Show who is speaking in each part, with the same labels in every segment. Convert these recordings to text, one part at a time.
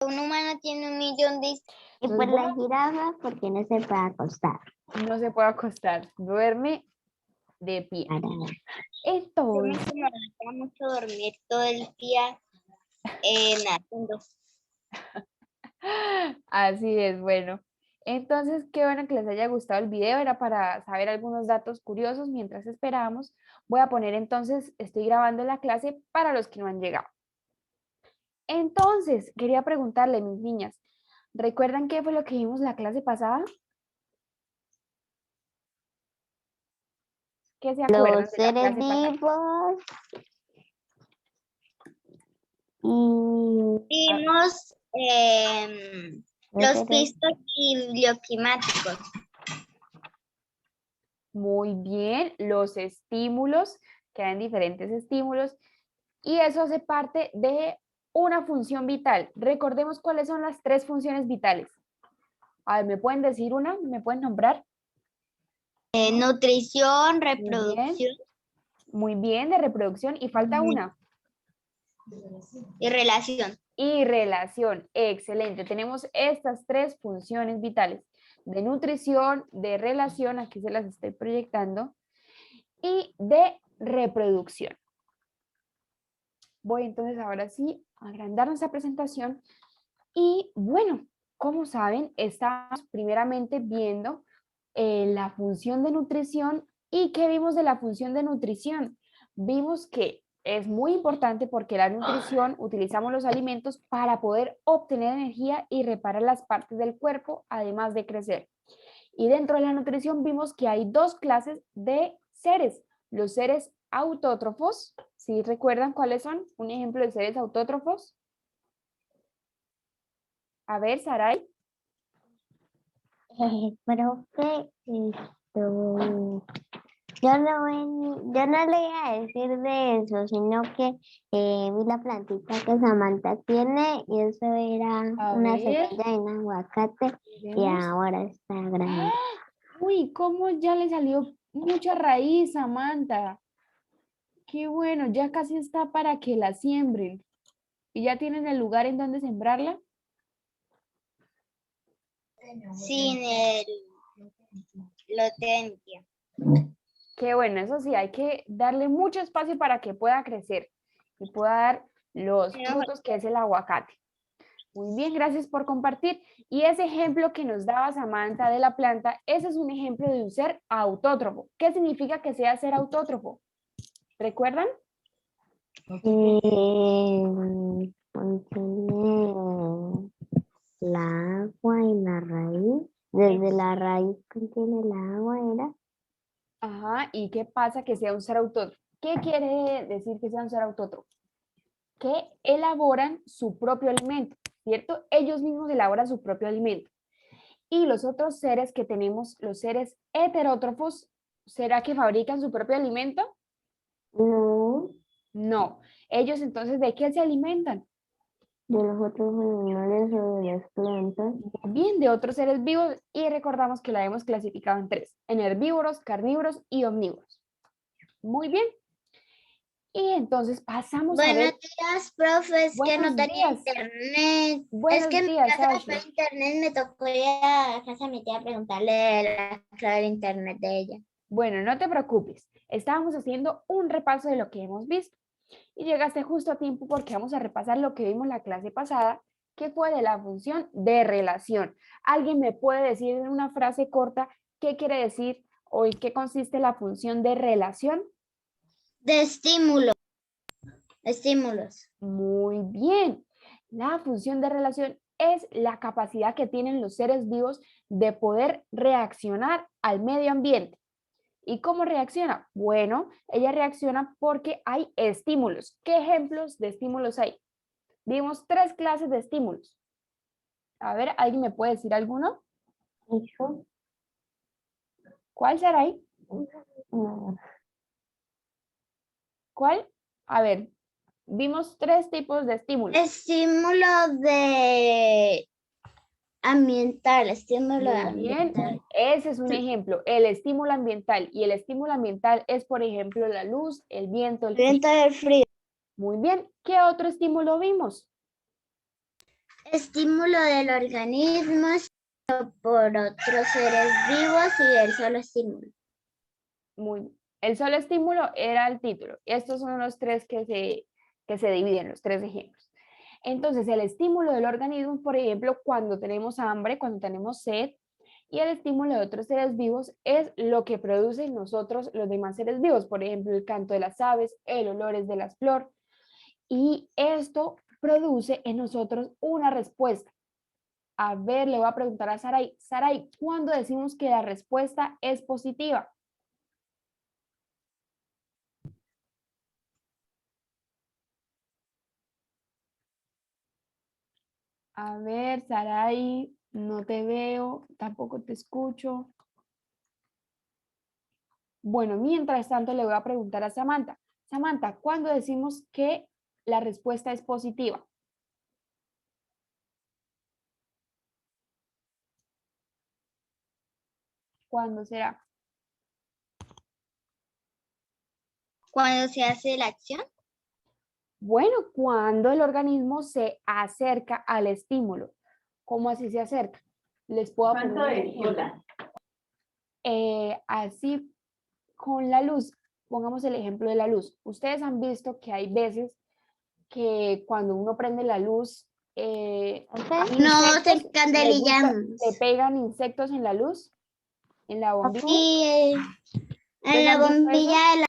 Speaker 1: Un humano tiene 1 millón de...
Speaker 2: Y pues la jirafa, porque no se puede acostar.
Speaker 3: No se puede acostar, duerme de pie. Entonces,
Speaker 1: Me gusta mucho dormir todo el día nadando.
Speaker 3: así es, bueno. Entonces, qué bueno que les haya gustado el video, era para saber algunos datos curiosos mientras esperábamos. Voy a poner entonces, estoy grabando la clase para los que no han llegado. Entonces, quería preguntarle, mis niñas, ¿recuerdan qué fue lo que vimos la clase pasada? ¿Qué se acuerdan
Speaker 2: Los
Speaker 3: de la
Speaker 2: seres
Speaker 3: clase pasada?
Speaker 2: vivos. Y
Speaker 1: Vimos
Speaker 2: los
Speaker 1: los
Speaker 2: seres
Speaker 1: pistos y bioclimáticos.
Speaker 3: Muy bien, los estímulos, que hay diferentes estímulos, y eso hace parte de una función vital. Recordemos cuáles son las 3 funciones vitales. A ver, ¿me pueden decir una? ¿Me pueden nombrar?
Speaker 1: Nutrición,
Speaker 3: Muy bien,
Speaker 1: reproducción
Speaker 3: muy bien, de reproducción, y falta una.
Speaker 1: y relación.
Speaker 3: Y relación, excelente. Tenemos estas 3 funciones vitales, de nutrición, de relación, aquí se las estoy proyectando, y de reproducción. Voy entonces ahora sí a agrandar nuestra presentación y bueno, como saben, estamos primeramente viendo la función de nutrición. ¿Y qué vimos de la función de nutrición? Vimos que es muy importante porque la nutrición utilizamos los alimentos para poder obtener energía y reparar las partes del cuerpo, además de crecer. Y dentro de la nutrición vimos que hay 2 clases de seres, los seres autótrofos. ¿Sí recuerdan cuáles son? Un ejemplo de seres autótrofos. A ver, Saray.
Speaker 2: profe, yo no le iba a decir de eso, sino que vi la plantita que Samantha tiene y eso era
Speaker 3: A
Speaker 2: una
Speaker 3: ver,
Speaker 2: semilla de un aguacate y
Speaker 3: vemos.
Speaker 2: ahora está grande.
Speaker 3: Uy, cómo ya le salió mucha raíz, Samantha. Qué bueno, ya casi está para que la siembren. ¿Y ya tienen el lugar en donde sembrarla?
Speaker 1: Sin el lotencia.
Speaker 3: Qué bueno, eso sí, hay que darle mucho espacio para que pueda crecer y pueda dar los frutos que es el aguacate. Muy bien, gracias por compartir. Y ese ejemplo que nos daba Samantha de la planta, ese es un ejemplo de un ser autótrofo. ¿Qué significa que sea ser autótrofo? ¿Recuerdan?
Speaker 2: Contiene la agua y la raíz. Desde la raíz contiene el agua, ¿era?
Speaker 3: Ajá, ¿y qué pasa que sea un ser autótrofo? ¿Qué quiere decir que sea un ser autótrofo? Que elaboran su propio alimento, ¿cierto? Ellos mismos elaboran su propio alimento. Y los otros seres que tenemos, los seres heterótrofos, ¿será que fabrican su propio alimento?
Speaker 2: No,
Speaker 3: No. Ellos entonces, ¿de qué se alimentan?
Speaker 2: de los otros animales o de las plantas.
Speaker 3: Bien, de otros seres vivos, y recordamos que la hemos clasificado en 3, en herbívoros, carnívoros y omnívoros. Muy bien. Y entonces pasamos a ver.
Speaker 1: Buenos días, profes, que no
Speaker 3: Buenos
Speaker 1: tenía
Speaker 3: días.
Speaker 1: internet.
Speaker 3: Buenos
Speaker 1: Es que en mi
Speaker 3: días,
Speaker 1: casa no
Speaker 3: Ashley.
Speaker 1: fue internet, me tocó ir a la casa de mi tía a preguntarle la clave del internet de ella.
Speaker 3: Bueno, no te preocupes. Estábamos haciendo un repaso de lo que hemos visto. Y llegaste justo a tiempo porque vamos a repasar lo que vimos la clase pasada, que fue de la función de relación. ¿Alguien me puede decir en una frase corta qué quiere decir o en qué consiste la función de relación?
Speaker 1: De estímulos.
Speaker 3: Muy bien. La función de relación es la capacidad que tienen los seres vivos de poder reaccionar al medio ambiente. ¿Y cómo reacciona? Bueno, ella reacciona porque hay estímulos. ¿Qué ejemplos de estímulos hay? Vimos 3 clases de estímulos. A ver, ¿alguien me puede decir alguno?
Speaker 2: Hijo,
Speaker 3: ¿Cuál será ahí?
Speaker 2: no,
Speaker 3: ¿Cuál? A ver, vimos 3 tipos de estímulos.
Speaker 1: Estímulo de ambiental, estímulo
Speaker 3: Muy bien,
Speaker 1: ambiental.
Speaker 3: ese es un ejemplo, el estímulo ambiental. Y el estímulo ambiental es, por ejemplo, la luz, el viento, el frío.
Speaker 1: Viento del frío.
Speaker 3: Muy bien, ¿qué otro estímulo vimos?
Speaker 1: Estímulo del organismo por otros seres vivos y el solo estímulo.
Speaker 3: Muy bien. El solo estímulo era el título. Estos son los tres que se dividen, los tres ejemplos. Entonces, el estímulo del organismo, por ejemplo, cuando tenemos hambre, cuando tenemos sed, y el estímulo de otros seres vivos es lo que producen nosotros, los demás seres vivos, por ejemplo, el canto de las aves, el olor de las flores, y esto produce en nosotros una respuesta. A ver, le voy a preguntar a Saray. Saray, ¿cuándo decimos que la respuesta es positiva? A ver, Saray, no te veo, tampoco te escucho. Bueno, mientras tanto le voy a preguntar a Samantha. Samantha, ¿cuándo decimos que la respuesta es positiva? ¿Cuándo será?
Speaker 1: Cuando se hace la acción.
Speaker 3: Bueno, cuando el organismo se acerca al estímulo. ¿Cómo así se acerca? Les puedo poner un ejemplo. Así con la luz, pongamos el ejemplo de la luz. Ustedes han visto que hay veces que cuando uno prende la luz, hay
Speaker 1: No te
Speaker 3: insectos,
Speaker 1: escandalizamos.
Speaker 3: le pegan insectos en la luz, en la bombilla.
Speaker 1: Sí, en la
Speaker 3: ¿Ustedes han visto
Speaker 1: bombilla
Speaker 3: eso?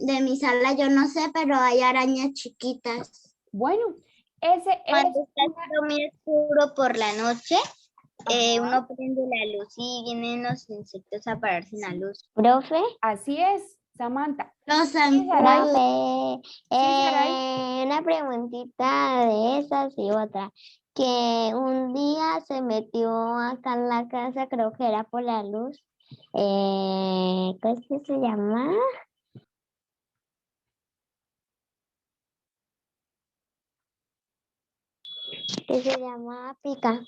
Speaker 1: de mi sala yo no sé, pero hay arañas chiquitas.
Speaker 3: Bueno, ese es
Speaker 1: Cuando está todo muy oscuro por la noche,
Speaker 3: Ajá.
Speaker 1: uno prende la luz y vienen los insectos a pararse en la luz.
Speaker 2: Profe,
Speaker 3: Así es, Samantha.
Speaker 1: Los
Speaker 3: Sí, Saray.
Speaker 2: profe,
Speaker 3: Sí, Saray.
Speaker 2: una preguntita de esas y otra. Que un día se metió acá en la casa, creo que era por la luz. ¿Cómo es que se llama? Que se llama pica.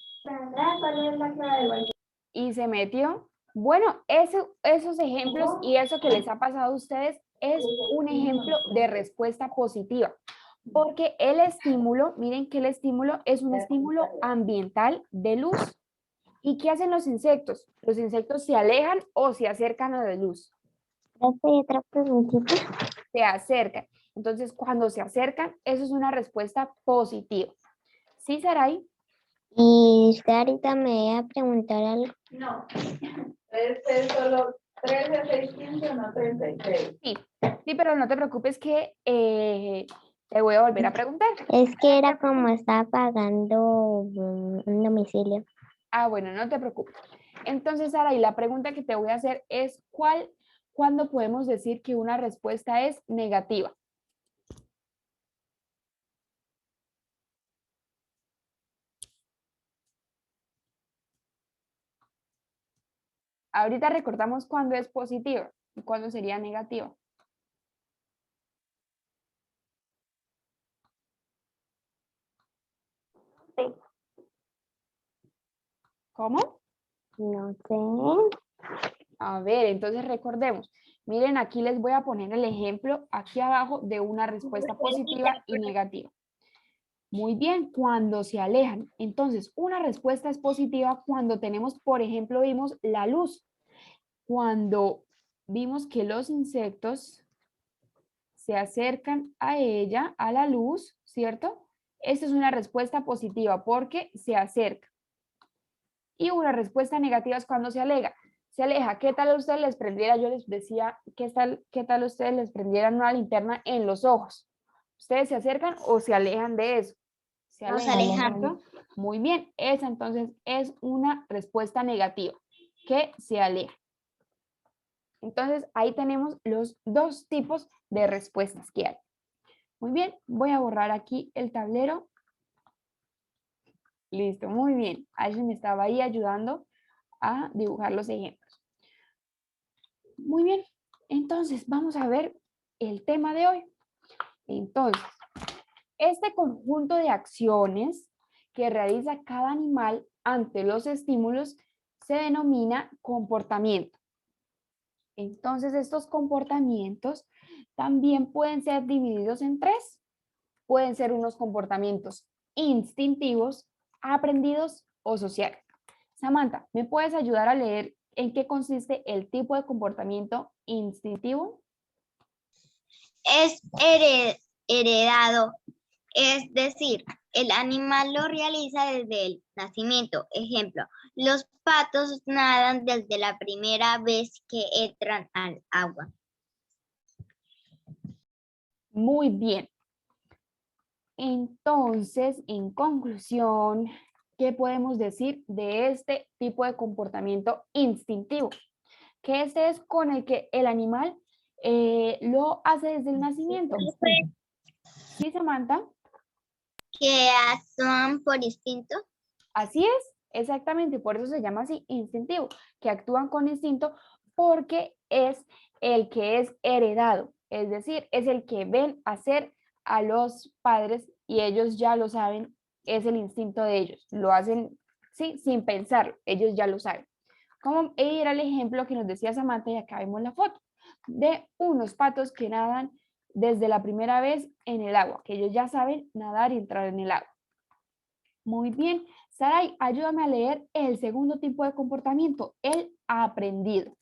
Speaker 3: Y se metió. Bueno, esos ejemplos y eso que les ha pasado a ustedes es un ejemplo de respuesta positiva. Porque el estímulo, miren que el estímulo es un estímulo ambiental de luz. ¿Y qué hacen los insectos? Los insectos se alejan o se acercan a la luz.
Speaker 2: Profe, otra preguntita.
Speaker 3: Se acercan. Entonces, cuando se acercan, eso es una respuesta positiva. ¿Sí, Saray?
Speaker 2: Y usted ahorita me iba a preguntar algo.
Speaker 4: No, es solo 13, 6, 15 no 36.
Speaker 3: Sí, sí, pero no te preocupes que te voy a volver a preguntar.
Speaker 2: Es que era como estaba pagando un domicilio.
Speaker 3: Ah, bueno, no te preocupes. Entonces, Saray, la pregunta que te voy a hacer es, ¿cuándo podemos decir que una respuesta es negativa? Ahorita recordamos cuándo es positiva y cuándo sería negativa. ¿Cómo?
Speaker 2: No sé.
Speaker 3: A ver, entonces recordemos. Miren, aquí les voy a poner el ejemplo aquí abajo de una respuesta positiva y negativa. Muy bien, cuando se alejan. Entonces, una respuesta es positiva cuando tenemos, por ejemplo, vimos la luz. Cuando vimos que los insectos se acercan a ella, a la luz, ¿cierto? Esta es una respuesta positiva porque se acerca. Y una respuesta negativa es cuando se aleja. Se aleja. ¿Qué tal a ustedes les prendiera? Yo les decía, qué tal a ustedes les prendieran una linterna en los ojos? ¿Ustedes se acercan o se alejan de eso? Se
Speaker 1: Nos
Speaker 3: alejan,
Speaker 1: alejamos.
Speaker 3: ¿cierto? Muy bien. Esa entonces es una respuesta negativa, que se aleja. Entonces ahí tenemos los dos tipos de respuestas que hay. Muy bien, voy a borrar aquí el tablero. Listo, muy bien. Alguien me estaba ahí ayudando a dibujar los ejemplos. Muy bien, entonces vamos a ver el tema de hoy. Entonces, este conjunto de acciones que realiza cada animal ante los estímulos se denomina comportamiento. Entonces, estos comportamientos también pueden ser divididos en tres. Pueden ser unos comportamientos instintivos, aprendidos o sociales. Samantha, ¿me puedes ayudar a leer en qué consiste el tipo de comportamiento instintivo?
Speaker 1: Es heredado, es decir, el animal lo realiza desde el nacimiento. Ejemplo, los patos nadan desde la primera vez que entran al agua.
Speaker 3: Muy bien. Entonces, en conclusión, ¿qué podemos decir de este tipo de comportamiento instintivo? Que este es con el que el animal lo hace desde el nacimiento. ¿Sí, Samantha?
Speaker 1: Que actúan por instinto.
Speaker 3: Así es, exactamente, por eso se llama así, instintivo, que actúan con instinto porque es el que es heredado, es decir, es el que ven hacer a los padres y ellos ya lo saben, es el instinto de ellos, lo hacen, sí, sin pensarlo, ellos ya lo saben. Como era el ejemplo que nos decía Samantha y acá vemos la foto de unos patos que nadan desde la primera vez en el agua, que ellos ya saben nadar y entrar en el agua. Muy bien. Saray, ayúdame a leer el segundo tipo de comportamiento, el aprendido.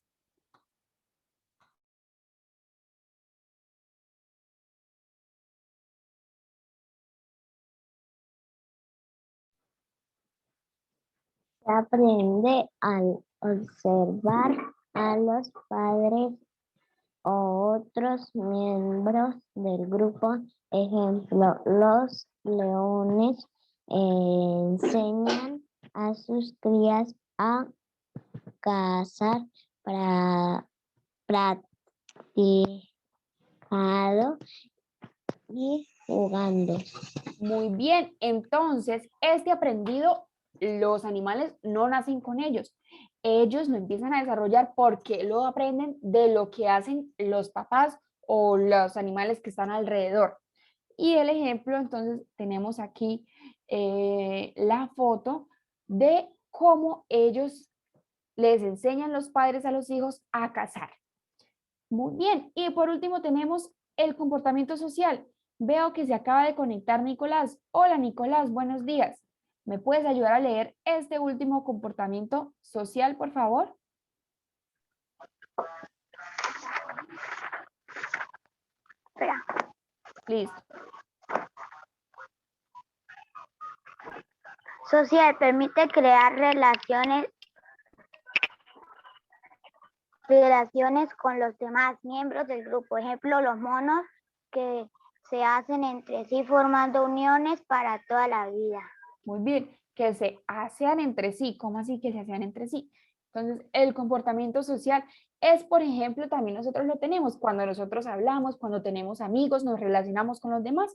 Speaker 2: Se aprende al observar a los padres o otros miembros del grupo. Ejemplo, los leones enseñan a sus crías a cazar practicando y jugando.
Speaker 3: Muy bien. Entonces, este aprendido, los animales no nacen con ellos. Ellos lo empiezan a desarrollar porque lo aprenden de lo que hacen los papás o los animales que están alrededor. Y el ejemplo, entonces, tenemos aquí la foto de cómo ellos les enseñan los padres a los hijos a cazar. Muy bien. Y por último tenemos el comportamiento social. Veo que se acaba de conectar Nicolás. Hola Nicolás, buenos días. ¿Me puedes ayudar a leer este último comportamiento social, por favor?
Speaker 2: Espera.
Speaker 3: Listo.
Speaker 2: Social permite crear relaciones con los demás miembros del grupo. Ejemplo, los monos que se hacen entre sí formando uniones para toda la vida.
Speaker 3: Muy bien. Que se asean entre sí. ¿Cómo así que se asean entre sí? Entonces, el comportamiento social es, por ejemplo, también nosotros lo tenemos cuando nosotros hablamos, cuando tenemos amigos, nos relacionamos con los demás.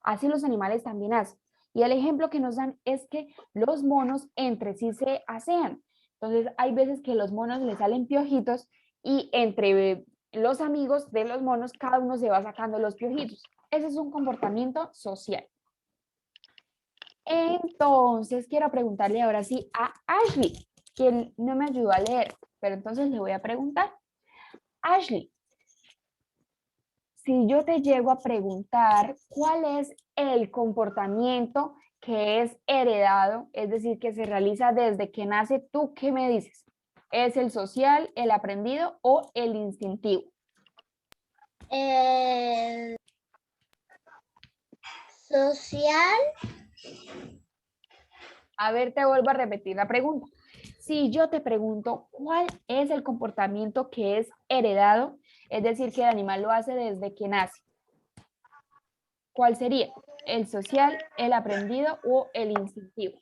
Speaker 3: Así los animales también hacen. Y el ejemplo que nos dan es que los monos entre sí se asean. Entonces, hay veces que los monos les salen piojitos y entre los amigos de los monos, cada uno se va sacando los piojitos. Ese es un comportamiento social. Entonces, quiero preguntarle ahora sí a Ashley, quien no me ayudó a leer, pero entonces le voy a preguntar. Ashley, si yo te llego a preguntar cuál es el comportamiento que es heredado, es decir, que se realiza desde que nace, ¿tú qué me dices? ¿Es el social, el aprendido o el instintivo?
Speaker 1: El social.
Speaker 3: A ver, te vuelvo a repetir la pregunta. Si yo te pregunto cuál es el comportamiento que es heredado, es decir, que el animal lo hace desde que nace, ¿cuál sería? ¿El social, el aprendido o el instintivo?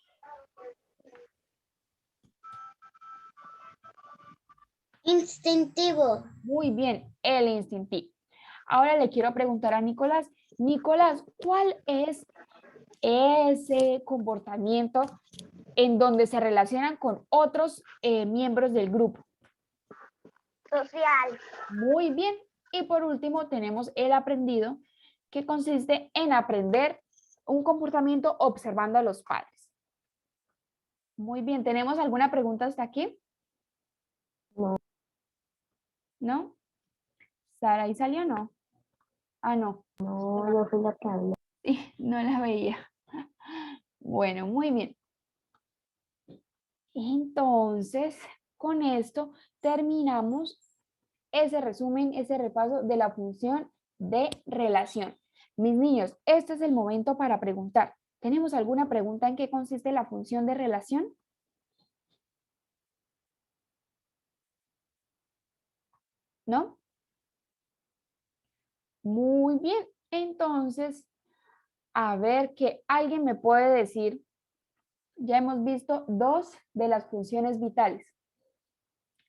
Speaker 1: Instintivo.
Speaker 3: Muy bien, el instintivo. Ahora le quiero preguntar a Nicolás. Nicolás, ¿cuál es ese comportamiento en donde se relacionan con otros miembros del grupo?
Speaker 2: Social.
Speaker 3: Muy bien. Y por último tenemos el aprendido, que consiste en aprender un comportamiento observando a los padres. Muy bien. ¿Tenemos alguna pregunta hasta aquí?
Speaker 2: No.
Speaker 3: ¿No? ¿Sara ahí salió o no? Ah, no.
Speaker 2: No, yo fui la que hablé.
Speaker 3: Sí, no la veía. Bueno, muy bien. Entonces, con esto terminamos ese resumen, ese repaso de la función de relación. Mis niños, este es el momento para preguntar. ¿Tenemos alguna pregunta en qué consiste la función de relación? ¿No? Muy bien. Entonces, a ver que alguien me puede decir, ya hemos visto dos de las funciones vitales.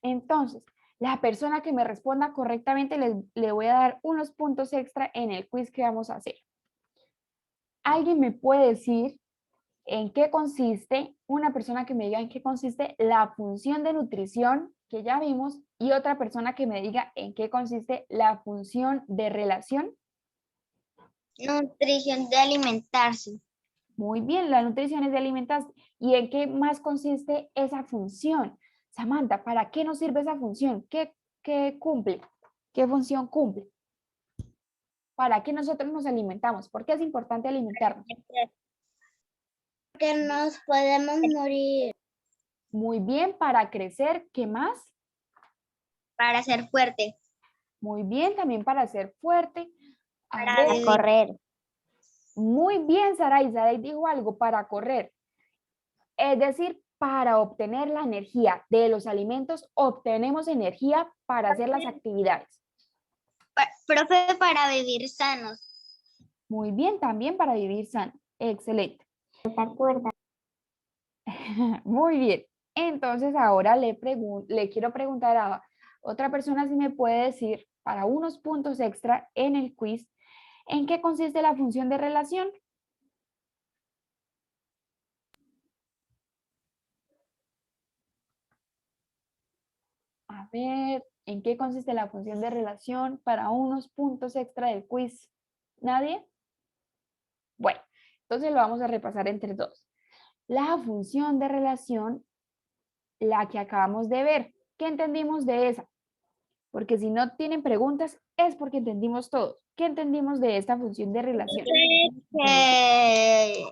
Speaker 3: Entonces, la persona que me responda correctamente le voy a dar unos puntos extra en el quiz que vamos a hacer. ¿Alguien me puede decir en qué consiste, una persona que me diga en qué consiste la función de nutrición que ya vimos y otra persona que me diga en qué consiste la función de relación?
Speaker 1: Nutrición de alimentarse.
Speaker 3: Muy bien, la nutrición es de alimentarse. ¿Y en qué más consiste esa función? Samantha, ¿para qué nos sirve esa función? ¿Qué cumple? ¿Qué función cumple? ¿Para qué nosotros nos alimentamos? ¿Por qué es importante alimentarnos?
Speaker 2: Que nos podemos morir.
Speaker 3: Muy bien, para crecer. ¿Qué más?
Speaker 1: Para ser fuerte.
Speaker 3: Muy bien, también para ser fuerte. A
Speaker 1: Para
Speaker 3: ver,
Speaker 1: vivir.
Speaker 2: Correr.
Speaker 3: muy bien, Saray. Saray dijo algo, para correr. Es decir, para obtener la energía de los alimentos, obtenemos energía para hacer las actividades.
Speaker 1: Profe, para vivir sanos.
Speaker 3: Muy bien, también para vivir sano. Excelente. Muy bien. Entonces ahora le quiero preguntar a otra persona si me puede decir, para unos puntos extra en el quiz, ¿en qué consiste la función de relación? A ver, ¿en qué consiste la función de relación para unos puntos extra del quiz? ¿Nadie? Bueno, entonces lo vamos a repasar entre todos. La función de relación, la que acabamos de ver. ¿Qué entendimos de esa? Porque si no tienen preguntas, es porque entendimos todo. ¿Qué entendimos de esta función de relación?
Speaker 1: Que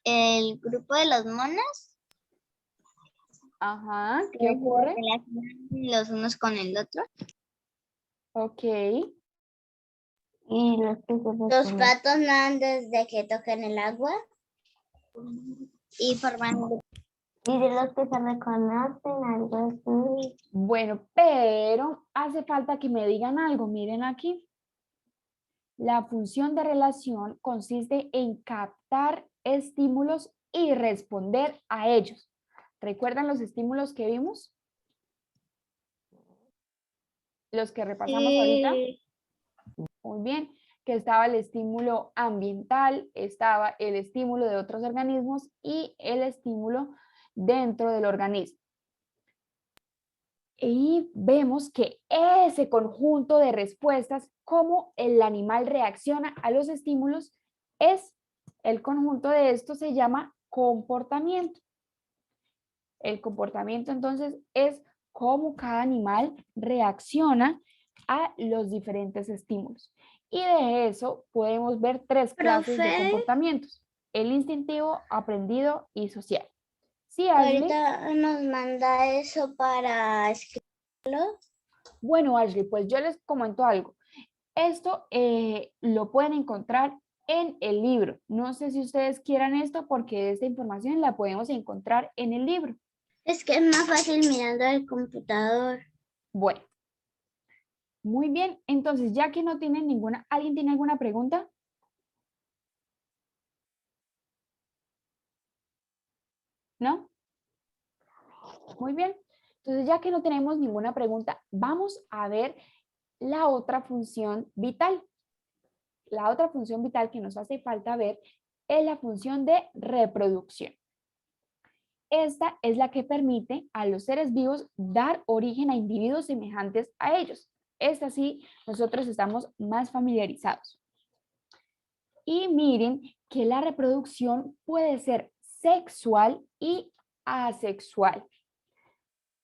Speaker 1: el grupo de los monos
Speaker 3: Ajá,
Speaker 1: que
Speaker 3: ¿qué
Speaker 1: se
Speaker 3: ocurre?
Speaker 1: relacionan los unos con el otro.
Speaker 3: Ok,
Speaker 2: Y los patos nadan desde que tocan el agua.
Speaker 1: Y forman
Speaker 2: Y de los que se reconocen, algo así.
Speaker 3: bueno, pero hace falta que me digan algo. Miren aquí. La función de relación consiste en captar estímulos y responder a ellos. ¿Recuerdan los estímulos que vimos? Los que repasamos ahorita. Muy bien, que estaba el estímulo ambiental, estaba el estímulo de otros organismos y el estímulo dentro del organismo. Y vemos que ese conjunto de respuestas, cómo el animal reacciona a los estímulos, el conjunto de esto se llama comportamiento. El comportamiento entonces es cómo cada animal reacciona a los diferentes estímulos. Y de eso podemos ver tres clases de
Speaker 2: Profe.
Speaker 3: comportamientos: el instintivo, aprendido y social. Sí, Ashley.
Speaker 2: Ahorita nos manda eso para escribirlo.
Speaker 3: Bueno, Ashley, pues yo les comento algo. Esto lo pueden encontrar en el libro. No sé si ustedes quieran esto porque esta información la podemos encontrar en el libro.
Speaker 2: Es que es más fácil mirando el computador.
Speaker 3: Bueno, muy bien. Entonces, ya que no tienen ninguna, ¿alguien tiene alguna pregunta? ¿No? Muy bien. Entonces, ya que no tenemos ninguna pregunta, vamos a ver la otra función vital. La otra función vital que nos hace falta ver es la función de reproducción. Esta es la que permite a los seres vivos dar origen a individuos semejantes a ellos. Esta sí, nosotros estamos más familiarizados. Y miren que la reproducción puede ser sexual y asexual.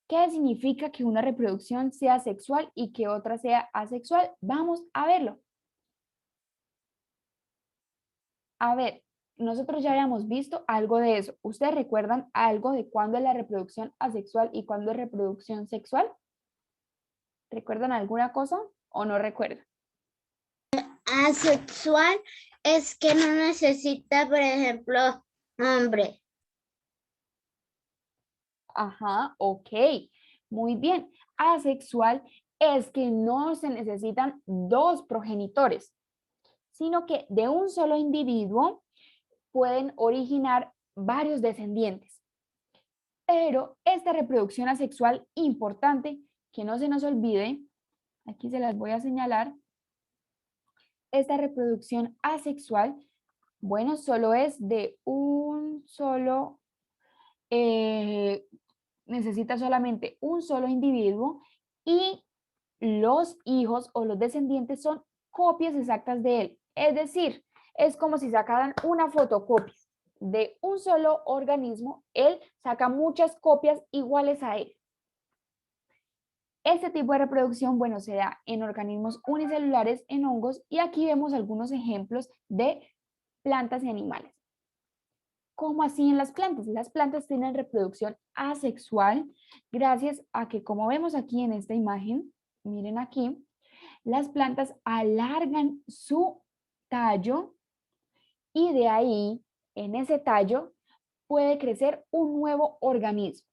Speaker 3: ¿Qué significa que una reproducción sea sexual y que otra sea asexual? Vamos a verlo. A ver, nosotros ya habíamos visto algo de eso. ¿Ustedes recuerdan algo de cuándo es la reproducción asexual y cuándo es reproducción sexual? ¿Recuerdan alguna cosa o no recuerdan?
Speaker 2: Asexual es que no necesita, por ejemplo, hombre.
Speaker 3: Ajá, ok, muy bien. Asexual es que no se necesitan dos progenitores, sino que de un solo individuo pueden originar varios descendientes. Pero esta reproducción asexual importante, que no se nos olvide, aquí se las voy a señalar, esta reproducción asexual, bueno, solo es de un solo, necesita solamente un solo individuo y los hijos o los descendientes son copias exactas de él. Es decir, es como si sacaran una fotocopia de un solo organismo, él saca muchas copias iguales a él. Este tipo de reproducción, bueno, se da en organismos unicelulares, en hongos, y aquí vemos algunos ejemplos de plantas y animales. ¿Cómo así en las plantas? Las plantas tienen reproducción asexual gracias a que, como vemos aquí en esta imagen, miren aquí, las plantas alargan su tallo y de ahí, en ese tallo, puede crecer un nuevo organismo.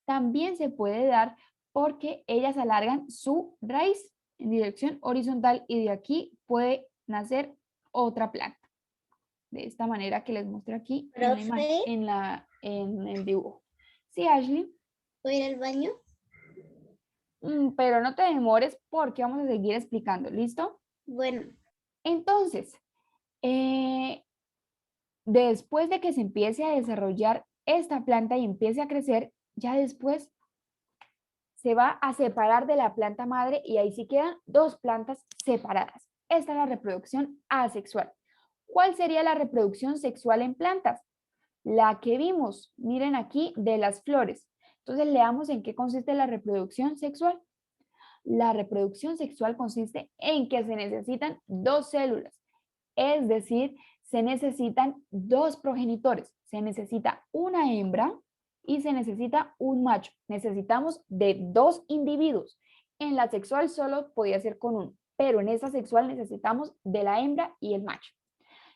Speaker 3: También se puede dar porque ellas alargan su raíz en dirección horizontal y de aquí puede nacer otra planta. De esta manera que les muestro aquí en la imagen, en el dibujo. ¿Sí, Ashley?
Speaker 2: ¿Voy a ir al baño?
Speaker 3: Pero no te demores porque vamos a seguir explicando, ¿listo?
Speaker 2: Bueno.
Speaker 3: Entonces, después de que se empiece a desarrollar esta planta y empiece a crecer, ya después se va a separar de la planta madre y ahí sí quedan dos plantas separadas. Esta es la reproducción asexual. ¿Cuál sería la reproducción sexual en plantas? La que vimos, miren aquí, de las flores. Entonces leamos en qué consiste la reproducción sexual. La reproducción sexual consiste en que se necesitan dos células, es decir, se necesitan dos progenitores. Se necesita una hembra y se necesita un macho. Necesitamos de dos individuos. En la sexual solo podía ser con uno, pero en esta sexual necesitamos de la hembra y el macho.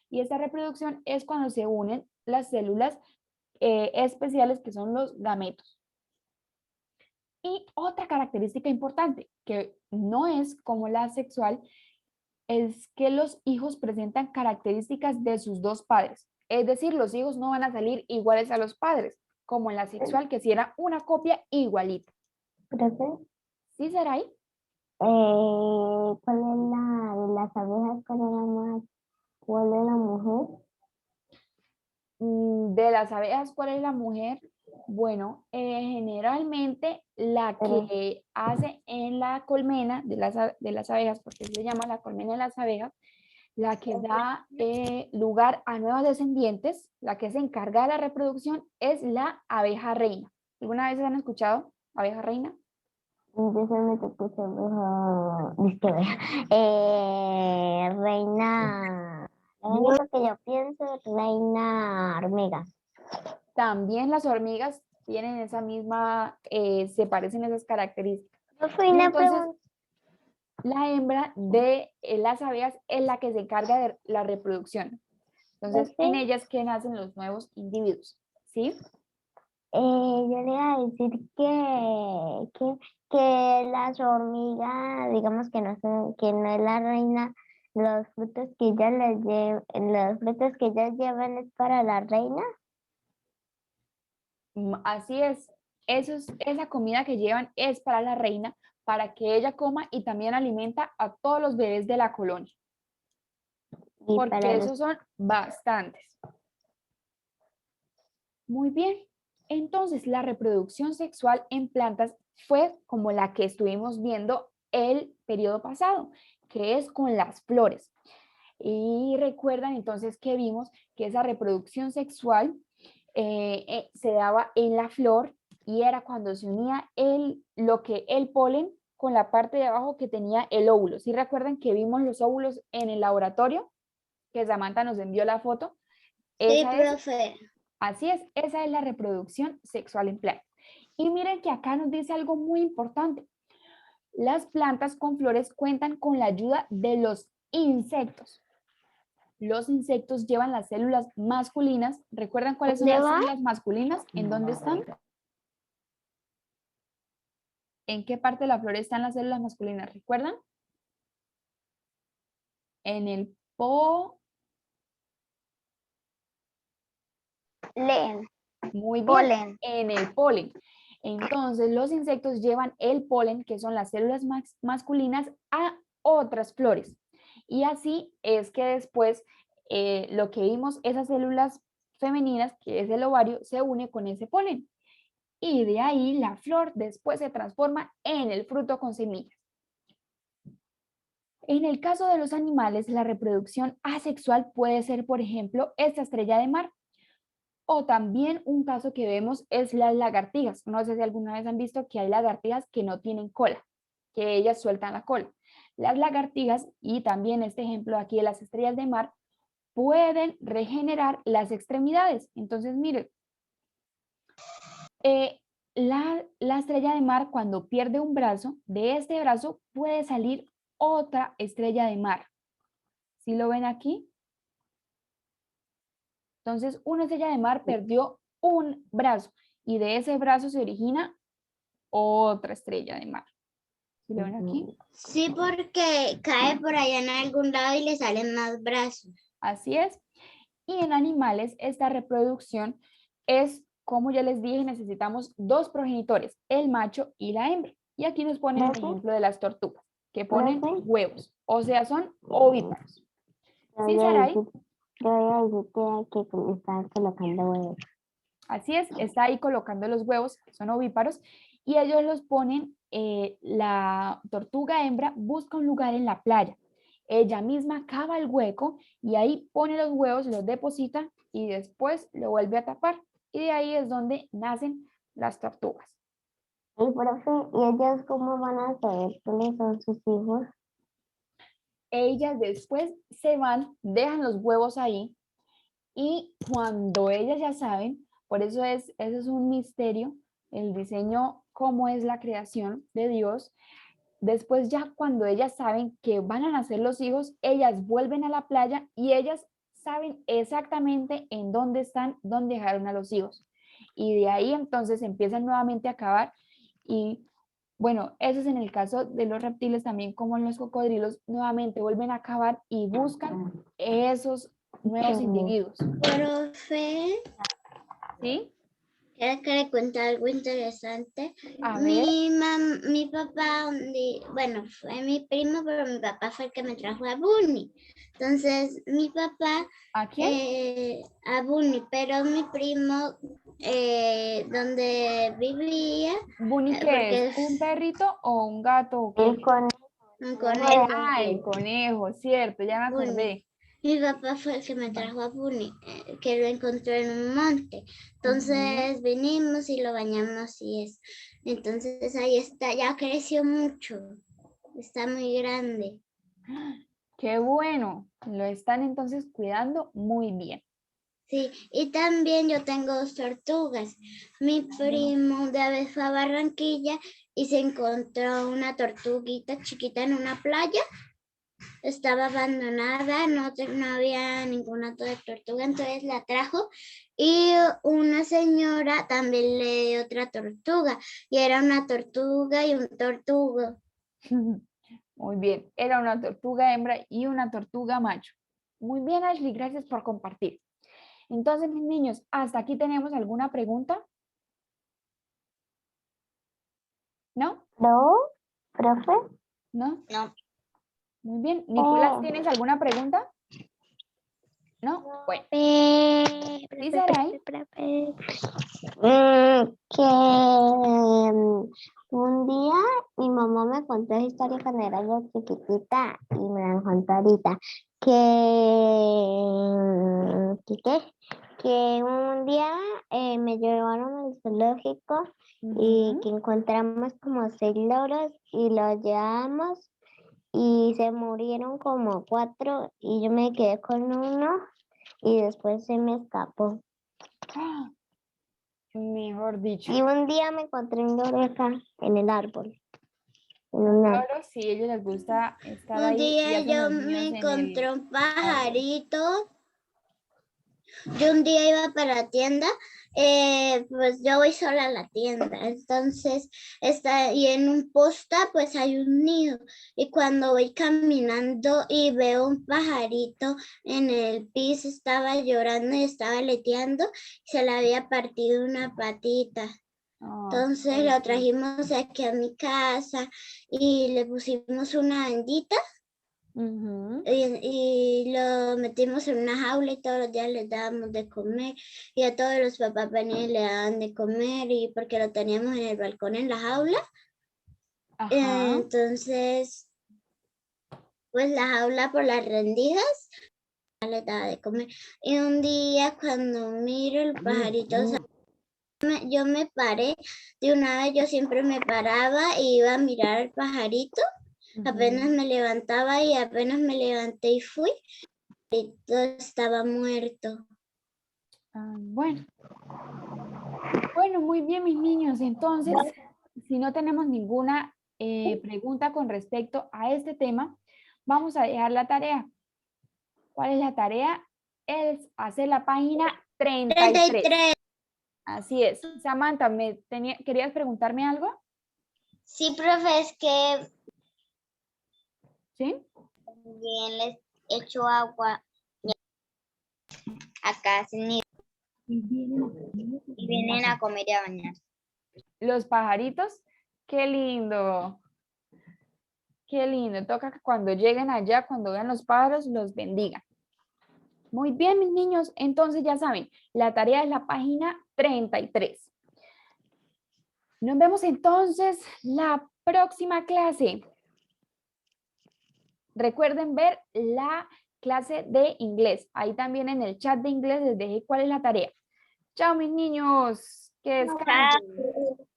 Speaker 3: Y esta reproducción es cuando se unen las células especiales que son los gametos. Y otra característica importante, que no es como la sexual, es que los hijos presentan características de sus dos padres. Es decir, los hijos no van a salir iguales a los padres, como en la sexual, que si era una copia igualita.
Speaker 2: Profe,
Speaker 3: ¿Sí, Saray?
Speaker 2: ¿cuál es la de las abejas? ¿Cuál es la más? ¿Cuál es la mujer?
Speaker 3: De las abejas, ¿cuál es la mujer? Bueno, generalmente la que hace en la colmena de las abejas, porque se llama la colmena de las abejas, la que da lugar a nuevos descendientes, la que se encarga de la reproducción, es la abeja reina. ¿Alguna vez han escuchado abeja reina?
Speaker 2: Yo solamente puse reina. Lo que yo pienso es reina hormiga.
Speaker 3: También las hormigas tienen esa misma, se parecen esas características.
Speaker 2: No fue
Speaker 3: Y
Speaker 2: una
Speaker 3: entonces,
Speaker 2: pregunta.
Speaker 3: la hembra de las abejas es la que se encarga de la reproducción. Entonces, en
Speaker 2: Profe,
Speaker 3: ellas que nacen los nuevos individuos, ¿sí?
Speaker 2: yo le iba a decir que las hormigas, digamos que que no es la reina, los frutos que los frutos que ellas llevan es para la reina.
Speaker 3: Así es. Esa comida que llevan es para la reina, para que ella coma y también alimenta a todos los bebés de la colonia,
Speaker 2: Y para
Speaker 3: porque
Speaker 2: los
Speaker 3: esos son bastantes. Muy bien. Entonces, la reproducción sexual en plantas fue como la que estuvimos viendo el periodo pasado, que es con las flores. Y recuerdan entonces que vimos que esa reproducción sexual se daba en la flor y era cuando se unía el polen con la parte de abajo que tenía el óvulo. ¿Sí recuerdan que vimos los óvulos en el laboratorio? que Samantha nos envió la foto.
Speaker 1: Sí,
Speaker 3: Esa es,
Speaker 1: profe.
Speaker 3: así es, esa es la reproducción sexual en plantas. Y miren que acá nos dice algo muy importante. Las plantas con flores cuentan con la ayuda de los insectos. Los insectos llevan las células masculinas. ¿Recuerdan cuáles son
Speaker 2: ¿Dónde
Speaker 3: las
Speaker 2: va?
Speaker 3: células masculinas? ¿En dónde están? ¿En qué parte de la flor están las células masculinas? ¿Recuerdan? En el
Speaker 2: Leen.
Speaker 3: Muy bien,
Speaker 2: Polen.
Speaker 3: en el polen. Entonces, los insectos llevan el polen, que son las células masculinas, a otras flores. Y así es que después lo que vimos, esas células femeninas, que es el ovario, se une con ese polen. Y de ahí la flor después se transforma en el fruto con semillas. En el caso de los animales, la reproducción asexual puede ser, por ejemplo, esta estrella de mar. O también un caso que vemos es las lagartijas. No sé si alguna vez han visto que hay lagartijas que no tienen cola, que ellas sueltan la cola. Las lagartijas, y también este ejemplo aquí de las estrellas de mar, pueden regenerar las extremidades. Entonces, miren, la estrella de mar cuando pierde un brazo, de este brazo puede salir otra estrella de mar. ¿Sí lo ven aquí? Entonces, una estrella de mar perdió un brazo y de ese brazo se origina otra estrella de mar. ¿Sí lo ven aquí?
Speaker 1: Sí, porque cae por allá en algún lado y le salen más brazos.
Speaker 3: Así es. Y en animales, esta reproducción es, como ya les dije, necesitamos dos progenitores, el macho y la hembra. Y aquí nos ponen el ejemplo de las tortugas, que ponen huevos, o sea, son ovíparos. ¿Sí, Saray?
Speaker 2: Yo voy a decir que están colocando huevos.
Speaker 3: Así es, está ahí colocando los huevos, son ovíparos, y ellos los ponen, la tortuga hembra busca un lugar en la playa. Ella misma cava el hueco y ahí pone los huevos, los deposita y después lo vuelve a tapar. Y de ahí es donde nacen las tortugas.
Speaker 2: Y profe, ¿y ellos cómo van a saber quiénes son sus hijos?
Speaker 3: Ellas después se van, dejan los huevos ahí y cuando ellas ya saben, por eso eso es un misterio, el diseño, cómo es la creación de Dios. Después ya cuando ellas saben que van a nacer los hijos, ellas vuelven a la playa y ellas saben exactamente en dónde están, dónde dejaron a los hijos. Y de ahí entonces empiezan nuevamente a cavar y bueno, eso es en el caso de los reptiles, también como en los cocodrilos, nuevamente vuelven a cavar y buscan esos nuevos individuos.
Speaker 1: Profe,
Speaker 3: ¿Sí?
Speaker 1: ¿quiere que le cuente algo interesante?
Speaker 3: A ver.
Speaker 1: Mi papá, bueno, fue mi primo, pero mi papá fue el que me trajo a Bunny. Entonces, mi papá,
Speaker 3: ¿A quién?
Speaker 1: a Bunny, pero mi primo, donde vivía,
Speaker 3: ¿Bunny qué
Speaker 1: porque
Speaker 3: es? ¿Un perrito o un gato o qué?
Speaker 2: El conejo.
Speaker 1: un conejo.
Speaker 3: Ah, el conejo, cierto, ya me
Speaker 1: Bunny.
Speaker 3: acordé.
Speaker 1: Mi papá fue el que me trajo a Bunny, que lo encontró en un monte. Entonces vinimos y lo bañamos y eso. Entonces ahí está, ya creció mucho. Está muy grande.
Speaker 3: Qué bueno, lo están entonces cuidando muy bien.
Speaker 1: Sí, y también yo tengo 2 tortugas. Mi primo de vez fue a Barranquilla y se encontró una tortuguita chiquita en una playa. Estaba abandonada, no había ninguna otra tortuga, entonces la trajo y una señora también le dio otra tortuga y era una tortuga y un tortugo.
Speaker 3: Muy bien, era una tortuga hembra y una tortuga macho. Muy bien, Ashley, gracias por compartir. Entonces, mis niños, ¿hasta aquí tenemos alguna pregunta? ¿No?
Speaker 2: ¿No, profe?
Speaker 3: ¿No?
Speaker 1: No.
Speaker 3: Muy bien. Nicolás, ¿tienes alguna pregunta? ¿No? Bueno. ¿Sí, Saray?
Speaker 2: Que un día mi mamá me contó esa historia cuando era yo chiquitita y me la contó ahorita. Que un día me llevaron al zoológico y que encontramos como 6 loros y los llevamos y se murieron como 4 y yo me quedé con uno y después se me escapó.
Speaker 3: ¡Ah! Mejor dicho.
Speaker 2: Y un día me encontré una oreja en el árbol. En un árbol.
Speaker 3: Claro, sí, a ellos les gusta estar
Speaker 1: Un
Speaker 3: ahí y
Speaker 1: día
Speaker 3: hacen
Speaker 1: yo
Speaker 3: los
Speaker 1: me
Speaker 3: nidos en
Speaker 1: encontré
Speaker 3: el
Speaker 1: un
Speaker 3: árbol.
Speaker 1: pajarito. Yo un día iba para la tienda, pues yo voy sola a la tienda, entonces y en un posta pues hay un nido y cuando voy caminando y veo un pajarito en el piso, estaba llorando y estaba aleteando y se le había partido una patita.
Speaker 3: Oh,
Speaker 1: Entonces lo trajimos aquí a mi casa y le pusimos una bandita.
Speaker 3: ujú.
Speaker 1: Y lo metimos en una jaula y todos los días les dábamos de comer y a todos los papás venían y le daban de comer y porque lo teníamos en el balcón en la jaula.
Speaker 3: Ajá.
Speaker 1: Entonces, pues la jaula por las rendijas le daba de comer. Y un día cuando miro el pajarito, yo me paré, de una vez yo siempre me paraba y iba a mirar al pajarito. Apenas me levantaba y apenas me levanté y fui. Y todo estaba muerto.
Speaker 3: Bueno. Bueno, muy bien, mis niños. Entonces, si no tenemos ninguna pregunta con respecto a este tema, vamos a dejar la tarea. ¿Cuál es la tarea? Es hacer la página 33.
Speaker 1: 33.
Speaker 3: Así es. Samantha, ¿querías preguntarme algo?
Speaker 1: Sí, profe, es que
Speaker 3: ¿Sí?
Speaker 1: bien les echo agua acá sin nido y vienen a comer y a bañar.
Speaker 3: Los pajaritos, qué lindo. Qué lindo. Toca que cuando lleguen allá, cuando vean los pájaros, los bendigan. Muy bien, mis niños. Entonces ya saben, la tarea es la página 33. Nos vemos entonces la próxima clase. Recuerden ver la clase de inglés. Ahí también en el chat de inglés les dejé cuál es la tarea. Chao, mis niños. Que descansen.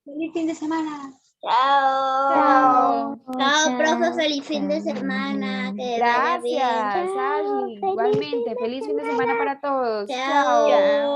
Speaker 1: Feliz fin de semana. Chao.
Speaker 3: Chao.
Speaker 1: Chao, profe, feliz fin de semana. Que vaya bien.
Speaker 3: Gracias, Ashley. Igualmente, feliz fin de semana para todos.
Speaker 1: Chao.
Speaker 3: Chao.